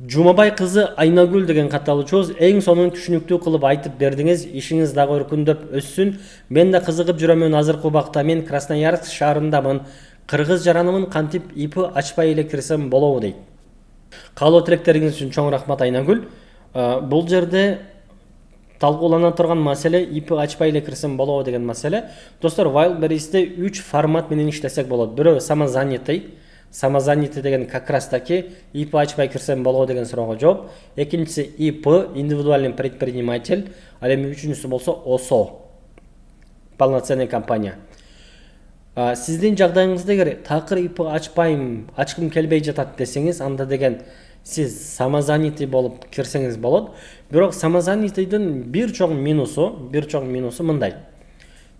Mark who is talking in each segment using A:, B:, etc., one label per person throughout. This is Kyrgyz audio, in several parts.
A: Жумабай кызы Айнагүл деген кат алуучубуз. Эң сонун түшүнүктүү кылып айтып бердиңиз. Ишиңиз дагы өркүндөп өссүн. Мен да кызыгып жүрөмүн азыркы убакта. Мен Красноярск шаарындамын. Кыргыз жаранымын, кантип ИП ачпай эле кирсем болобу дейт. Каалоо тилектериңиз үчүн чоң рахмат Айнагүл. Бул жерде талкуулана турган маселе ИП ачпай эле кирсем болобу деген маселе. Достор, Wildberries'te 3 формат менен иштесек болот. Бирөө самозанятый. Самозанятый деген как раз таки ИП ачпай кирсем болобу деген суроого жооп. Экинчиси ИП, индивидуальный предприниматель. Ал эми үчүнчүсү болсо ОСО. Полноценный компания. Сиздин жагдайыңызда эгер такыр ИП ачпайм, ачкым келбей жатат десеңиз, анда деген сиз самозанятый болуп кирсеңиз болот. Бирок самозанятыйдын бир чоң минусу мындай.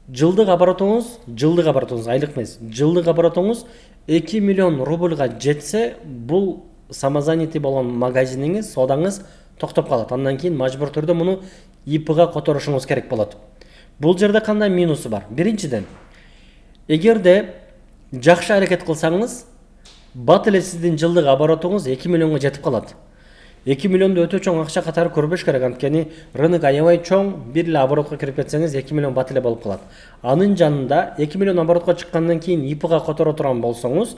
A: Жылдык оборотуңуз, айлык эмес, жылдык оборотуңуз 2 миллион рубльга жетсе, бул самозанятый болгон магазиниңиз, содаңыз токтоп калат. Андан кийин мажбур түрдө муну ИПга которушуңуз керек болот. Бул жерде кандай минусу бар? Биринчиден, эгерде жакшы аракет кылсаңыз, бат эле сиздин жылдык оборотуңуз 2 миллионго жетип калат. 2 миллионду өтө чоң акча катары көрбөш керек, анткени рынок аябай чоң, бир эле оборотко кирип кетсеңиз 2 миллион бат эле болуп калат. Анын жанында 2 миллион оборотко чыккандан кийин ИПга которо турган болсоңуз,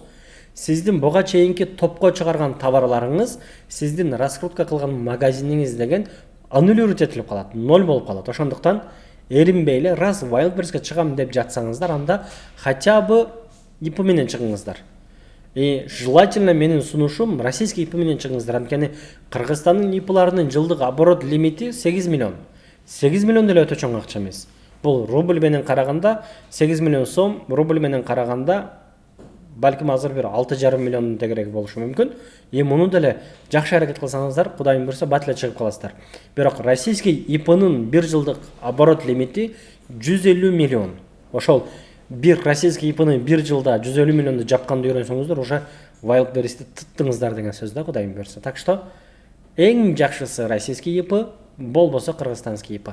A: сиздин буга чейинки топко чыгарган товарларыңыз, сиздин раскрутка кылган магазиниңиз деген аннулировать этилип калат, ноль болуп калат. Ошондуктан эринбей эле, раз Wildberries'ке чыгам деп жатсаңыздар, анда хотя бы ИП менен чыгыңыздар. И желательно менин сунушум российский ИП менен чыгыңыздар. Анткени Кыргызстандын ИПларынын жылдык оборот лимити 8 миллион. 8 миллион деле өтө чоң акча эмес. Бул рубль менен караганда 8 миллион сом, рубль менен караганда балким азыр бир 6,5 миллион тегерек болушу мүмкүн. И муну деле жакшы аракет кылсаңыздар, Кудайым буйрса бат эле чыгып каласыздар. Бирок российский ИПнын бир жылдык оборот лимити 150 миллион. Ошол бир российский ИПны бир жылда 150 миллионду жапканды үйрөнсөңүздөр, уже Wildberries'ти тыттыңыздар деген сөз да, Кудайым буйрса. Так что эң жакшысы российский ИП, болбосо кыргызстанский ИП.